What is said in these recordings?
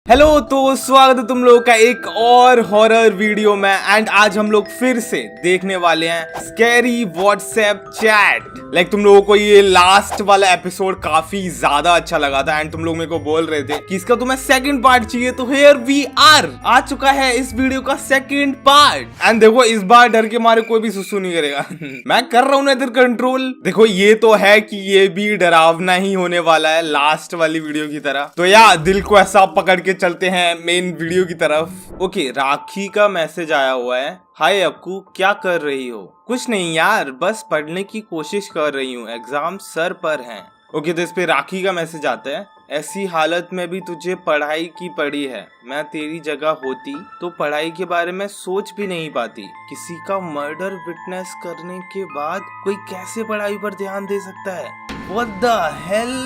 Hello, तो स्वागत है तुम लोग का एक और हॉरर वीडियो में। एंड आज हम लोग फिर से देखने वाले हैं स्कैरी व्हाट्सएप चैट। तुम लोगों को ये लास्ट वाला एपिसोड काफी ज्यादा अच्छा लगा था एंड तुम लोग मेरे को बोल रहे थे कि इसका तुम्हें सेकंड पार्ट चाहिए, तो हियर वी आर, आ चुका है इस वीडियो का सेकंड पार्ट। एंड देखो, इस बार डर के मारे कोई भी सुसु नहीं करेगा। मैं कर रहा हूँ ना इधर कंट्रोल। देखो, ये तो है कि ये भी डरावना ही होने वाला है लास्ट वाली वीडियो की तरह। तो या दिल को ऐसा पकड़ के चलते हैं मेन वीडियो की तरफ। ओके, राखी का मैसेज आया हुआ है। हाय अक्कू, क्या कर रही हो? कुछ नहीं यार, बस पढ़ने की कोशिश कर रही हूँ, एग्जाम सर पर हैं। ओके, तो इस पे राखी का मैसेज आता है। ऐसी हालत में भी तुझे पढ़ाई की पड़ी है। मैं तेरी जगह होती तो पढ़ाई के बारे में सोच भी नहीं पाती। किसी का मर्डर विटनेस करने के बाद कोई कैसे पढ़ाई पर ध्यान दे सकता है? What the hell?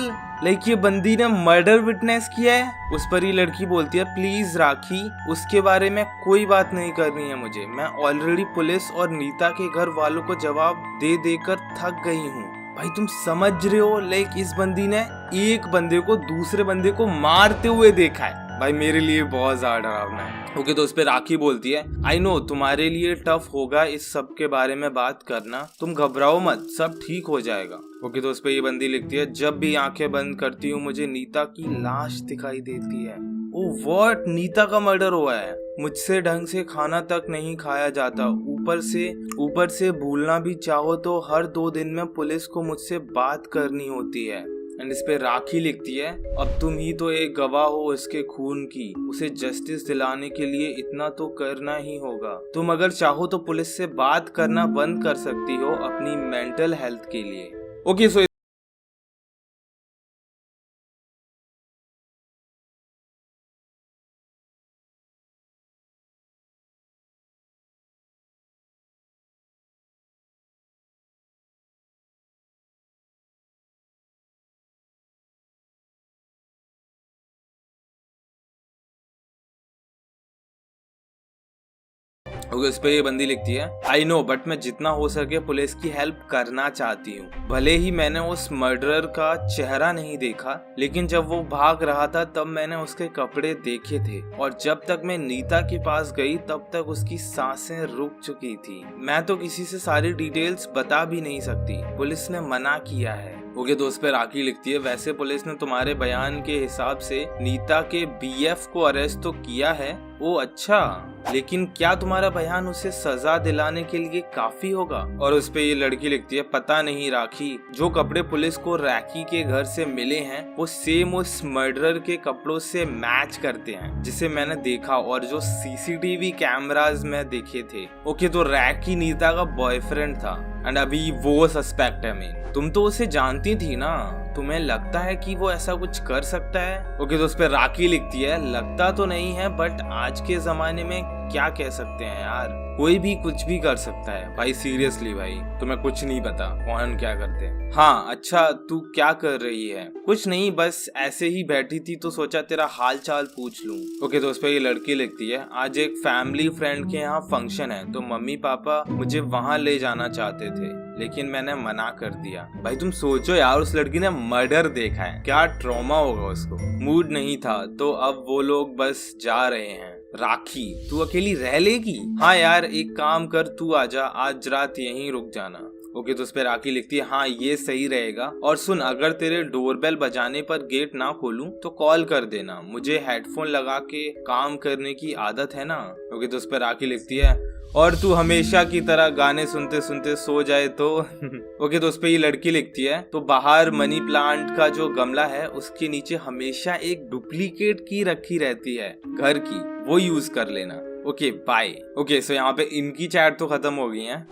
ये बंदी ने मर्डर विटनेस किया है। उस पर ही लड़की बोलती है, प्लीज राखी, उसके बारे में कोई बात नहीं करनी है मुझे। मैं ऑलरेडी पुलिस और नीता के घर वालों को जवाब दे देकर थक गई हूँ। भाई तुम समझ रहे हो, इस बंदी ने एक बंदे को दूसरे बंदे को मारते हुए देखा है। भाई मेरे लिए बहुत ज्यादा डरावना है। ओके, तो उस पे राखी बोलती है, आई नो तुम्हारे लिए टफ होगा इस सब के बारे में बात करना, तुम घबराओ मत, सब ठीक हो जाएगा। ओके, तो उस पे ये बंदी लिखती है, जब भी आंखें बंद करती हूँ मुझे नीता की लाश दिखाई देती है। ओह व्हाट, नीता का मर्डर हुआ है? मुझसे ढंग से खाना तक नहीं खाया जाता, ऊपर से भूलना भी चाहो तो हर 2 दिन में पुलिस को मुझसे बात करनी होती है। एंड इस पे राखी लिखती है, अब तुम ही तो एक गवाह हो इसके खून की, उसे जस्टिस दिलाने के लिए इतना तो करना ही होगा। तुम अगर चाहो तो पुलिस से बात करना बंद कर सकती हो अपनी मेंटल हेल्थ के लिए। ओके, सो उस पे ये बंदी लिखती है, आई नो बट मैं जितना हो सके पुलिस की हेल्प करना चाहती हूँ। भले ही मैंने उस मर्डरर का चेहरा नहीं देखा, लेकिन जब वो भाग रहा था तब मैंने उसके कपड़े देखे थे, और जब तक मैं नीता के पास गई तब तक उसकी सांसें रुक चुकी थी। मैं तो किसी से सारी डिटेल्स बता भी नहीं सकती, पुलिस ने मना किया है। ओके, तो उस पे राखी लिखती है, वैसे पुलिस ने तुम्हारे बयान के हिसाब से नीता के बीएफ को अरेस्ट तो किया है। ओ अच्छा, लेकिन क्या तुम्हारा बयान उसे सजा दिलाने के लिए काफी होगा? और उस पे ये लड़की लिखती है, पता नहीं राखी, जो कपड़े पुलिस को राखी के घर से मिले हैं वो सेम उस मर्डरर के कपड़ों से मैच करते हैं जिसे मैंने देखा और जो सीसीटीवी कैमरास में देखे थे। ओके, तो राखी नीता का बॉयफ्रेंड था एंड अभी वो सस्पेक्ट है मेन। तुम तो उसे जानती थी ना, तुम्हें लगता है कि वो ऐसा कुछ कर सकता है? ओके, तो उस पे राखी लिखती है, लगता तो नहीं है बट आज के जमाने में क्या कह सकते हैं यार, कोई भी कुछ भी कर सकता है। भाई सीरियसली भाई, तुम्हें कुछ नहीं पता कौन क्या करते हैं। हाँ अच्छा, तू क्या कर रही है? कुछ नहीं, बस ऐसे ही बैठी थी तो सोचा तेरा हाल चाल पूछ लूं। ओके, तो उस पे ये लड़की लिखती है, आज एक फैमिली फ्रेंड के यहाँ फंक्शन है तो मम्मी पापा मुझे वहाँ ले जाना चाहते थे, लेकिन मैंने मना कर दिया। भाई तुम सोचो यार, उस लड़की ने मर्डर देखा है, क्या ट्रॉमा होगा उसको। मूड नहीं था तो अब वो लोग बस जा रहे हैं। राखी, तू अकेली रह लेगी? हाँ यार, एक काम कर, तू आजा, आज रात यहीं रुक जाना। ओके, तो उस पे राखी लिखती है, हाँ ये सही रहेगा, और सुन, अगर तेरे डोरबेल बजाने पर गेट ना खोलूं तो कॉल कर देना, मुझे हेडफोन लगा के काम करने की आदत है ना। ओके, तो उस पे राखी लिखती है, और तू हमेशा की तरह गाने सुनते सुनते सो जाए तो। ओके, तो उस पे ये लड़की लिखती है, तो बाहर मनी प्लांट का जो गमला है उसके नीचे हमेशा एक डुप्लीकेट की रखी रहती है घर की, वो यूज कर लेना। Okay bye. ओके, सो यहाँ पे इनकी चैट तो खत्म हो गई है।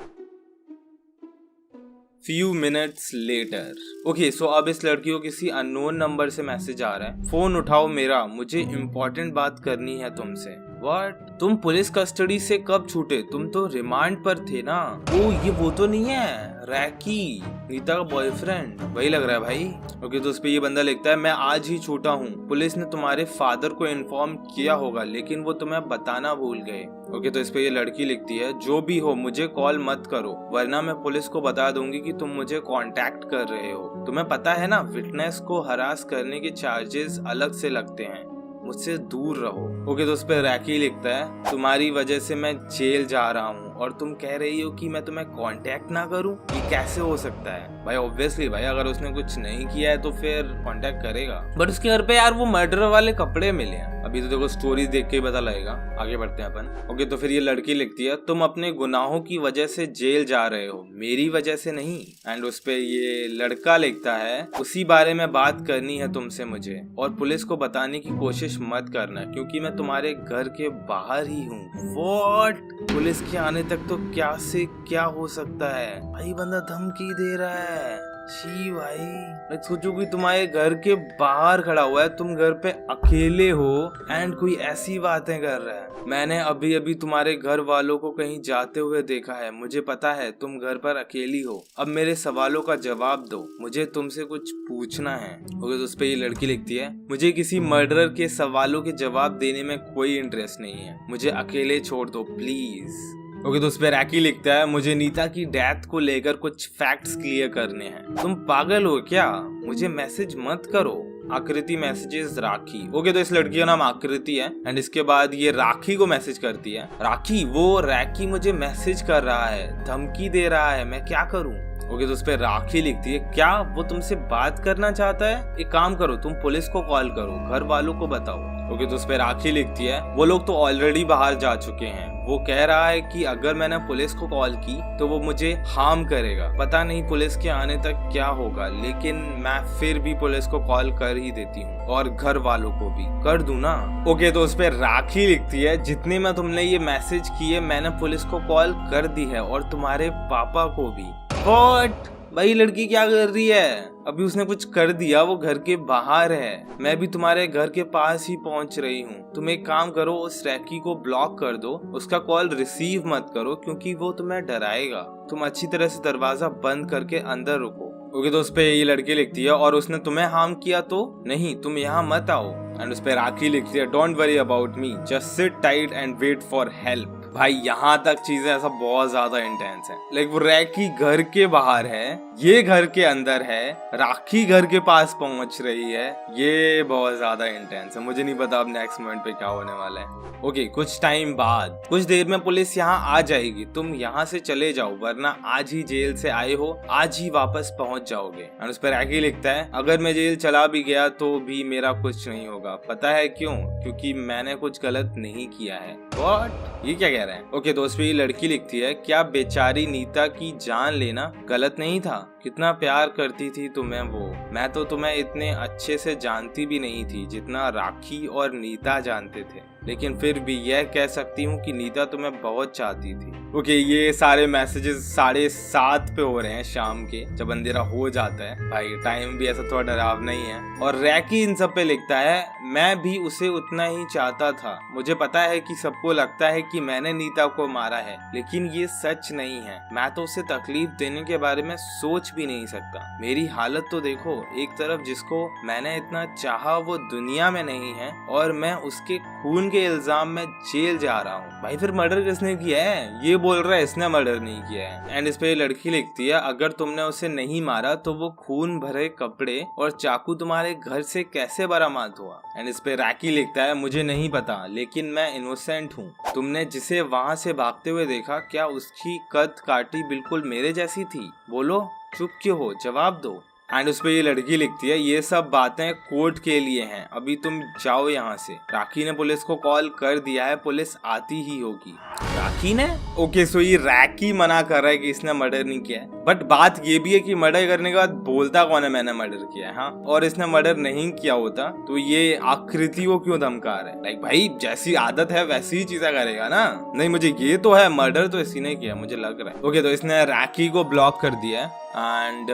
Few minutes later. ओके, सो अब इस लड़की को किसी अननोन नंबर से मैसेज आ रहा है, फोन उठाओ मेरा, मुझे इम्पोर्टेंट बात करनी है तुमसे। व्हाट, तुम पुलिस कस्टडी से कब छूटे? तुम तो रिमांड पर थे ना। ओ ये वो तो नहीं है रैकी, नीता का बॉयफ्रेंड? वही लग रहा है भाई। ओके, तो उस पे ये बंदा लिखता है, मैं आज ही छूटा हूँ, पुलिस ने तुम्हारे फादर को इन्फॉर्म किया होगा लेकिन वो तुम्हें बताना भूल गए। ओके, तो इस पे ये लड़की लिखती है, जो भी हो मुझे कॉल मत करो वरना मैं पुलिस को बता दूंगी कि तुम मुझे कांटेक्ट कर रहे हो। तुम्हें पता है ना, विटनेस को हरास करने के चार्जेस अलग से लगते हैं। मुझसे दूर रहो। ओके, तो उस पर रैकी लिखता है तुम्हारी वजह से मैं जेल जा रहा हूँ और तुम कह रही हो कि मैं तुम्हें कांटेक्ट ना करूं? ये कैसे हो सकता है भाई? ऑब्वियसली भाई, अगर उसने कुछ नहीं किया है तो फिर कांटेक्ट करेगा। बट उसके घर पे यार वो मर्डर वाले कपड़े मिले हैं। अभी तो देखो स्टोरी देख के ही पता लगेगा। आगे बढ़ते हैं अपन। ओके, तो फिर ये लड़की लिखती है तुम अपने गुनाहों की वजह से जेल जा रहे हो, मेरी वजह से नहीं। एंड उस पे ये लड़का लिखता है उसी बारे में बात करनी है तुमसे मुझे, और पुलिस को बताने की कोशिश मत करना क्योंकि मैं तुम्हारे घर के बाहर ही हूँ। व्हाट? पुलिस के आने तक तो क्या से क्या हो सकता है भाई? बंदा धमकी दे रहा है। शी भाई, सोचो कि तुम्हारे घर के बाहर खड़ा हुआ है, तुम घर पे अकेले हो एंड कोई ऐसी बातें कर रहा है। मैंने अभी अभी तुम्हारे घर वालों को कहीं जाते हुए देखा है, मुझे पता है तुम घर पर अकेली हो। अब मेरे सवालों का जवाब दो, मुझे तुमसे कुछ पूछना है। ओके, तो उस पे ये लड़की लिखती है मुझे किसी मर्डरर के सवालों के जवाब देने में कोई इंटरेस्ट नहीं है, मुझे अकेले छोड़ दो प्लीज। ओके, तो उस पे रैकी लिखता है मुझे नीता की डेथ को लेकर कुछ फैक्ट्स क्लियर करने हैं। तुम पागल हो क्या? मुझे मैसेज मत करो। आकृति मैसेजेस राखी। ओके, तो इस लड़की का नाम आकृति है एंड इसके बाद ये राखी को मैसेज करती है। राखी, वो रैकी मुझे मैसेज कर रहा है, धमकी दे रहा है, मैं क्या करूं? ओके, तो उस पे राखी लिखती है क्या वो तुमसे बात करना चाहता है? एक काम करो, तुम पुलिस को कॉल करो, घर वालों को बताओ। ओके, तो उस पे राखी लिखती है वो लोग तो ऑलरेडी बाहर जा चुके हैं। वो कह रहा है कि अगर मैंने पुलिस को कॉल की तो वो मुझे हार्म करेगा। पता नहीं पुलिस के आने तक क्या होगा, लेकिन मैं फिर भी पुलिस को कॉल कर ही देती हूँ और घर वालों को भी कर दूं ना। ओके, तो उस पे राखी लिखती है जितने में तुमने ये मैसेज किए मैंने पुलिस को कॉल कर दी है और तुम्हारे पापा को भी। व्हाट? भाई लड़की क्या कर रही है? अभी उसने कुछ कर दिया, वो घर के बाहर है, मैं भी तुम्हारे घर के पास ही पहुंच रही हूँ। तुम एक काम करो, उस रैकी को ब्लॉक कर दो, उसका कॉल रिसीव मत करो क्योंकि वो तुम्हें डराएगा। तुम अच्छी तरह से दरवाजा बंद करके अंदर रुको। ओके, तो उस पे ये लड़की लिखती है और उसने तुम्हें हार्म किया तो? नहीं, तुम यहाँ मत आओ। एंड उस पे राखी लिखती है don't worry about me, just sit tight and wait for help. भाई यहाँ तक चीजें ऐसा बहुत ज्यादा इंटेंस है। लाइक वो रैकी घर के बाहर है, ये घर के अंदर है, राखी घर के पास पहुंच रही है। ये बहुत ज्यादा इंटेंस है। मुझे नहीं पता अब नेक्स्ट मोमेंट पे क्या होने वाला है। ओके, कुछ टाइम बाद, कुछ देर में पुलिस यहाँ आ जाएगी, तुम यहाँ से चले जाओ वरना आज ही जेल से आए हो, आज ही वापस पहुंच जाओगे। और उस पर रैकी लिखता है अगर मैं जेल चला भी गया तो भी मेरा कुछ नहीं होगा। पता है क्यों? क्योंकि मैंने कुछ गलत नहीं किया है। व्हाट? ये क्या कह रहे हैं? ओके, तो उस पे ये लड़की लिखती है क्या बेचारी नीता की जान लेना गलत नहीं था? कितना प्यार करती थी तुम्हें वो। मैं तो तुम्हें इतने अच्छे से जानती भी नहीं थी जितना राखी और नीता जानते थे, लेकिन फिर भी यह कह सकती हूँ कि नीता तुम्हें बहुत चाहती थी। ओके, ये सारे मैसेजेस 7:30 पे हो रहे हैं शाम के, जब अंधेरा हो जाता है। भाई टाइम भी ऐसा थोड़ा डरावना ही है। और रैकी इन सब पे लिखता है मैं भी उसे उतना ही चाहता था। मुझे पता है कि सबको लगता है कि मैंने नीता को मारा है, लेकिन ये सच नहीं है। मैं तो उसे तकलीफ देने के बारे में सोच भी नहीं सकता। मेरी हालत तो देखो, एक तरफ जिसको मैंने इतना चाहा वो दुनिया में नहीं है और मैं उसके खून के इल्जाम में जेल जा रहा हूँ। भाई फिर मर्डर किसने किया है? ये बोल रहा है इसने मर्डर नहीं किया है। एंड इस पे लड़की लिखती है अगर तुमने उसे नहीं मारा तो वो खून भरे कपड़े और चाकू तुम्हारे घर से कैसे बरामद हुआ? एंड इस पे रैकी लिखता है मुझे नहीं पता, लेकिन मैं इनोसेंट हूँ। तुमने जिसे वहाँ से भागते हुए देखा, क्या उसकी कद काटी बिल्कुल मेरे जैसी थी? बोलो, चुप क्यों हो? जवाब दो। एंड उस पे ये लड़की लिखती है ये सब बातें कोर्ट के लिए हैं, अभी तुम जाओ यहाँ से। राखी ने पुलिस को कॉल कर दिया है, पुलिस आती ही होगी। राखी ने? ओके, सो ये रैकी मना कर रहा है कि इसने मर्डर नहीं किया है, बट बात ये भी है कि मर्डर करने के बाद बोलता कौन है मैंने मर्डर किया है? हाँ, और इसने मर्डर नहीं किया होता तो ये आकृति को क्यों धमका रहा है? लाइक भाई जैसी आदत है वैसी ही चीजें करेगा ना। नहीं, मुझे ये तो है मर्डर तो इसी ने किया, मुझे लग रहा है। ओके, तो इसने रैकी को ब्लॉक कर दिया है एंड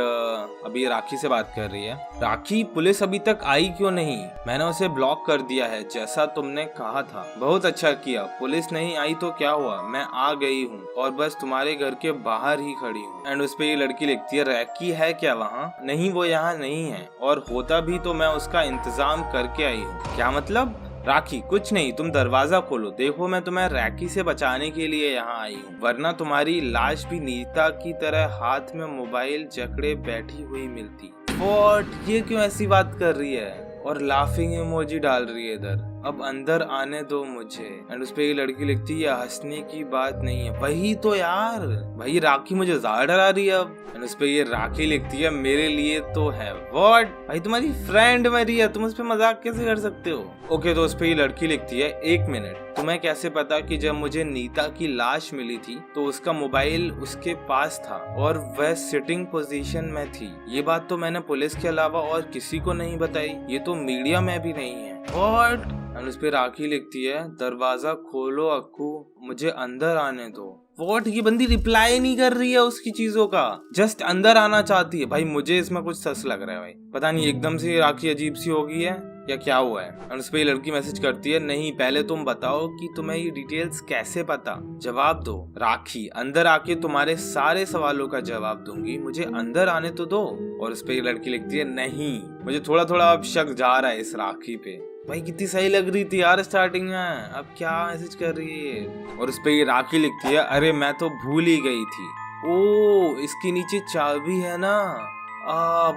अभी राखी से बात कर रही है। राखी, पुलिस अभी तक आई क्यों नहीं? मैंने उसे ब्लॉक कर दिया है जैसा तुमने कहा था। बहुत अच्छा किया, पुलिस नहीं आई तो क्या हुआ, मैं आ गई हूँ और बस तुम्हारे घर के बाहर ही खड़ी हूँ। एंड उस पे ये लड़की लिखती है रैकी है क्या वहाँ? नहीं, वो यहाँ नहीं है, और होता भी तो मैं उसका इंतजाम करके आई हूँ। क्या मतलब? राखी, कुछ नहीं, तुम दरवाजा खोलो, देखो मैं तुम्हें रैकी से बचाने के लिए यहाँ आई हूँ, वरना तुम्हारी लाश भी नीता की तरह हाथ में मोबाइल जकड़े बैठी हुई मिलती। व्हाट? ये क्यों ऐसी बात कर रही है? और लाफिंग इमोजी डाल रही है इधर। अब अंदर आने दो मुझे। एंड उस पे ये लड़की लिखती है हंसने की बात नहीं है। वही तो यार, भाई राखी मुझे ज्यादा डरा रही है अब। एंड उस पे ये राखी लिखती है मेरे लिए तो है। व्हाट भाई, तुम्हारी फ्रेंड मरी है, तुम उस पे मजाक कैसे कर सकते हो? ओके, तो उस पे ये लड़की लिखती है 1 मिनट, तुम्हें कैसे पता कि जब मुझे नीता की लाश मिली थी तो उसका मोबाइल उसके पास था और वह सिटिंग पोजीशन में थी? ये बात तो मैंने पुलिस के अलावा और किसी को नहीं बताई, ये तो मीडिया में भी नहीं है। व्हाट? एंड उस पे राखी लिखती है दरवाजा खोलो अक्कू, मुझे अंदर आने दो। व्हाट? ये बंदी रिप्लाई नहीं कर रही है उसकी चीजों का, जस्ट अंदर आना चाहती है। भाई मुझे इसमें कुछ सच लग रहा है भाई, पता नहीं एकदम से राखी अजीब सी हो गई है या क्या हुआ है। और उस पे लड़की मैसेज करती है नहीं, पहले तुम बताओ कि तुम्हें ये डिटेल्स कैसे पता, जवाब दो। राखी, अंदर आके तुम्हारे सारे सवालों का जवाब दूंगी, मुझे अंदर आने तो दो। और उस पे लड़की लिखती है नहीं, मुझे थोड़ा थोड़ा अब शक जा रहा है इस राखी पे। भाई कितनी सही लग रही थी यार स्टार्टिंग में, अब क्या मैसेज कर रही है? और उस पे ये राखी लिखती है अरे मैं तो भूल ही गई थी। ओ, इसके नीचे चाबी है ना,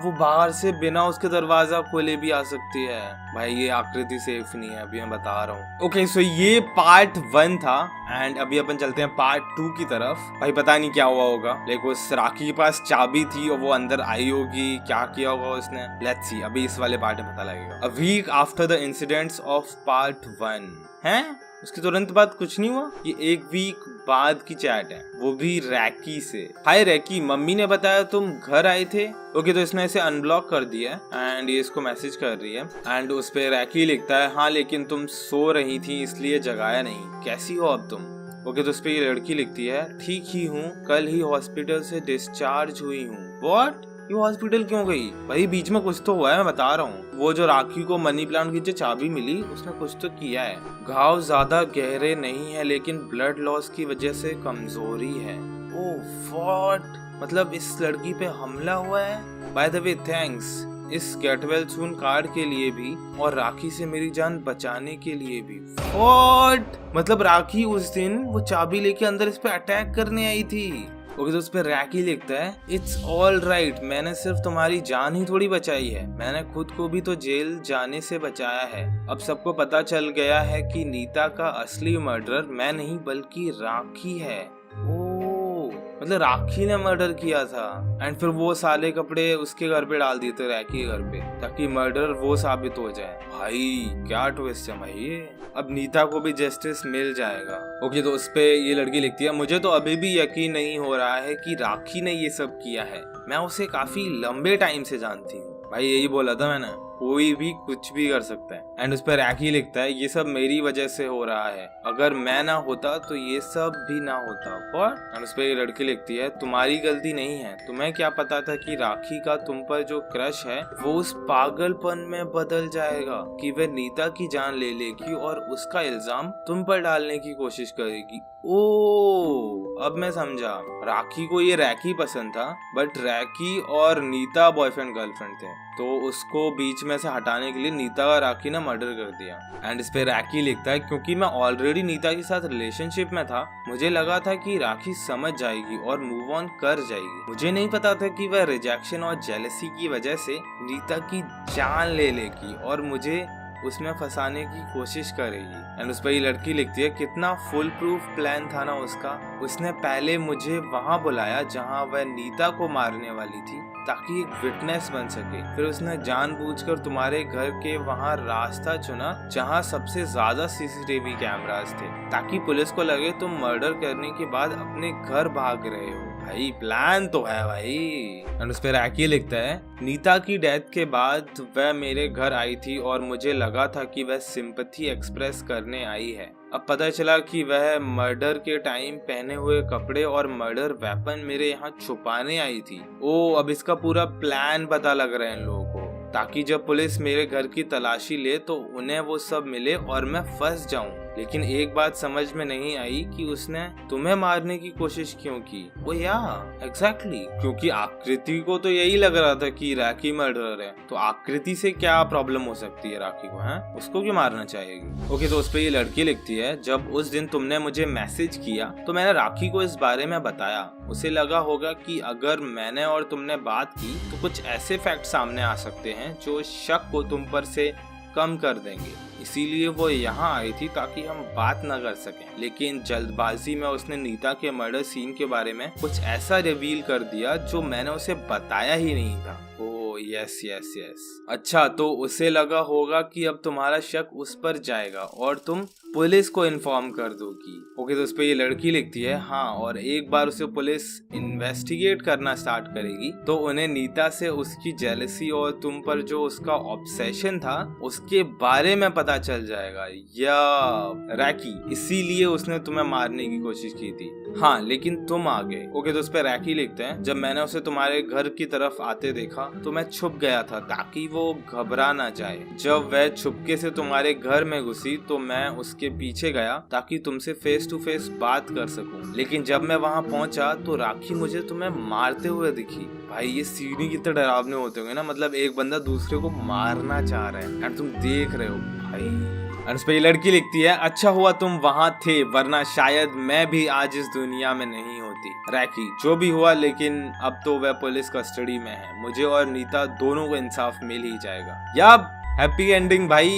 वो बाहर से बिना उसके दरवाजा खोले भी आ सकती है। भाई ये आकृति सेफ नहीं है, अभी मैं बता रहा हूँ। ओके, सो ये पार्ट 1 था एंड अभी अपन चलते हैं पार्ट 2 की तरफ। भाई पता नहीं क्या हुआ होगा, लेकिन उस राखी के पास चाबी थी और वो अंदर आई होगी, क्या किया होगा उसने, लेट्स सी, अभी इस वाले पार्ट में पता लगेगा। A week after the incidents of part 1 है, उसके तुरंत बाद कुछ नहीं हुआ। ये 1 वीक बाद की चैट है, वो भी रैकी से। हाय रैकी, मम्मी ने बताया तुम घर आए थे। ओके, तो इसने इसे अनब्लॉक कर दिया एंड ये इसको मैसेज कर रही है एंड उस पे रैकी लिखता है हाँ लेकिन तुम सो रही थी इसलिए जगाया नहीं, कैसी हो अब तुम? ओके, तो उस पे ये लड़की लिखती है ठीक ही हूँ, कल ही हॉस्पिटल से डिस्चार्ज हुई हूँ। व्हाट? ये हॉस्पिटल क्यों गई? भाई बीच में कुछ तो हुआ है, मैं बता रहा हूँ। वो जो राखी को मनी प्लांट की जो चाबी मिली उसने कुछ तो किया है। घाव ज्यादा गहरे नहीं है लेकिन ब्लड लॉस की वजह से कमजोरी है। Oh what? मतलब इस लड़की पे हमला हुआ है? बाय द वे थैंक्स इस गेट वेल सून कार्ड के लिए भी और राखी से मेरी जान बचाने के लिए भी। व्हाट? मतलब राखी उस दिन वो चाबी लेके अंदर इस पे अटैक करने आई थी। ओके, तो उस पे रैकी लिखता है इट्स ऑल राइट, मैंने सिर्फ तुम्हारी जान ही थोड़ी बचाई है, मैंने खुद को भी तो जेल जाने से बचाया है। अब सबको पता चल गया है कि नीता का असली मर्डरर मैं नहीं बल्कि राखी है। मतलब राखी ने मर्डर किया था एंड फिर वो साले कपड़े उसके घर पे डाल दिए थे, रैकी के घर पे, ताकि मर्डर वो साबित हो जाए। भाई क्या ट्विस्ट है भाई ये, अब नीता को भी जस्टिस मिल जाएगा। ओके, तो उस पे ये लड़की लिखती है मुझे तो अभी भी यकीन नहीं हो रहा है कि राखी ने ये सब किया है, मैं उसे काफी लंबे टाइम से जानती हूँ। भाई यही बोला था मैंने, कोई भी कुछ भी कर सकता है। एंड उस पर रैकी लिखता है ये सब मेरी वजह से हो रहा है, अगर मैं ना होता तो ये सब भी ना होता। और एंड उस पर ये लड़की लिखती है तुम्हारी गलती नहीं है, तुम्हें क्या पता था कि राखी का तुम पर जो क्रश है वो उस पागलपन में बदल जाएगा कि वह नीता की जान ले लेगी और उसका इल्जाम तुम पर डालने की कोशिश करेगी। ओह, अब मैं समझा, राखी को ये रैकी पसंद था बट रैकी और नीता बॉयफ्रेंड गर्लफ्रेंड थे, तो उसको बीच में से हटाने के लिए नीता और राखी ने मर्डर कर दिया। एंड इस पे रैकी लिखता है क्योंकि मैं ऑलरेडी नीता के साथ रिलेशनशिप में था, मुझे लगा था कि राखी समझ जाएगी और मूव ऑन कर जाएगी, मुझे नहीं पता था कि वह रिजेक्शन और जेलसी की वजह से नीता की जान ले लेगी और मुझे उसमें फंसाने की कोशिश करेगी। एंड उस पर ये लड़की लिखती है कितना फुल प्रूफ प्लान था ना उसका, उसने पहले मुझे वहां बुलाया जहां वह नीता को मारने वाली थी ताकि एक विटनेस बन सके, फिर उसने जानबूझकर तुम्हारे घर के वहां रास्ता चुना जहां सबसे ज्यादा सीसीटीवी कैमरास थे ताकि पुलिस को लगे तुम मर्डर करने के बाद अपने घर भाग रहे हो। भाई प्लान तो है भाई। एंड उस पे रैकी लिखता है नीता की डेथ के बाद वह मेरे घर आई थी और मुझे लगा था कि वह सिंपैथी एक्सप्रेस करने आई है, अब पता चला कि वह मर्डर के टाइम पहने हुए कपड़े और मर्डर वेपन मेरे यहाँ छुपाने आई थी। ओ, अब इसका पूरा प्लान पता लग रहा है इन लोगों को, ताकि जब पुलिस मेरे घर की तलाशी ले तो उन्हें वो सब मिले और मैं फंस जाऊं। लेकिन एक बात समझ में नहीं आई कि उसने तुम्हें मारने की कोशिश क्यों की। वो या एग्जैक्टली, क्योंकि आकृति को तो यही लग रहा था कि राखी मर्डरर है, तो आकृति से क्या प्रॉब्लम हो सकती है राखी को, है उसको क्यों मारना चाहेगी। ओके, तो उस पे ये लड़की लिखती है जब उस दिन तुमने मुझे मैसेज किया तो मैंने राखी को इस बारे में बताया, उसे लगा होगा कि अगर मैंने और तुमने बात की तो कुछ ऐसे फैक्ट सामने आ सकते हैं जो शक को तुम पर से कम कर देंगे, इसीलिए वो यहाँ आई थी ताकि हम बात न कर सकें। लेकिन जल्दबाजी में उसने नीता के मर्डर सीन के बारे में कुछ ऐसा रिवील कर दिया जो मैंने उसे बताया ही नहीं था। Yes yes yes. अच्छा, तो उसे लगा होगा कि अब तुम्हारा शक उस पर जाएगा और तुम पुलिस को इन्फॉर्म कर दोगी। ओके, तो उस पे ये लड़की लिखती है हाँ, और एक बार उसे पुलिस इन्वेस्टिगेट करना स्टार्ट करेगी तो उन्हें नीता से उसकी जेलसी और तुम पर जो उसका ऑब्सेशन था उसके बारे में पता चल जाएगा। या रैकी, इसीलिए उसने तुम्हें मारने की कोशिश की थी। हाँ, लेकिन तुम आ गए। ओके, तो उस पे रैकी लिखते हैं जब मैंने उसे तुम्हारे घर की तरफ आते देखा तो मैं छुप गया था ताकि वो घबरा ना जाए। जब वह छुपके से तुम्हारे घर में घुसी तो मैं उसके पीछे गया ताकि तुमसे फेस टू फेस बात कर सकूं। लेकिन जब मैं वहां पहुंचा तो राखी मुझे तुम्हें मारते हुए दिखी। भाई, ये सीढ़ी कितने डरावने होते होंगे ना, मतलब एक बंदा दूसरे को मारना चाह रहा है और तुम देख रहे हो भाई। और उस पे ये लड़की लिखती है अच्छा हुआ तुम वहां थे, वरना शायद मैं भी आज इस दुनिया में नहीं होती। रैकी, जो भी हुआ, लेकिन अब तो वह पुलिस कस्टडी में है। मुझे और नीता दोनों को इंसाफ मिल ही जाएगा। या हैप्पी एंडिंग भाई।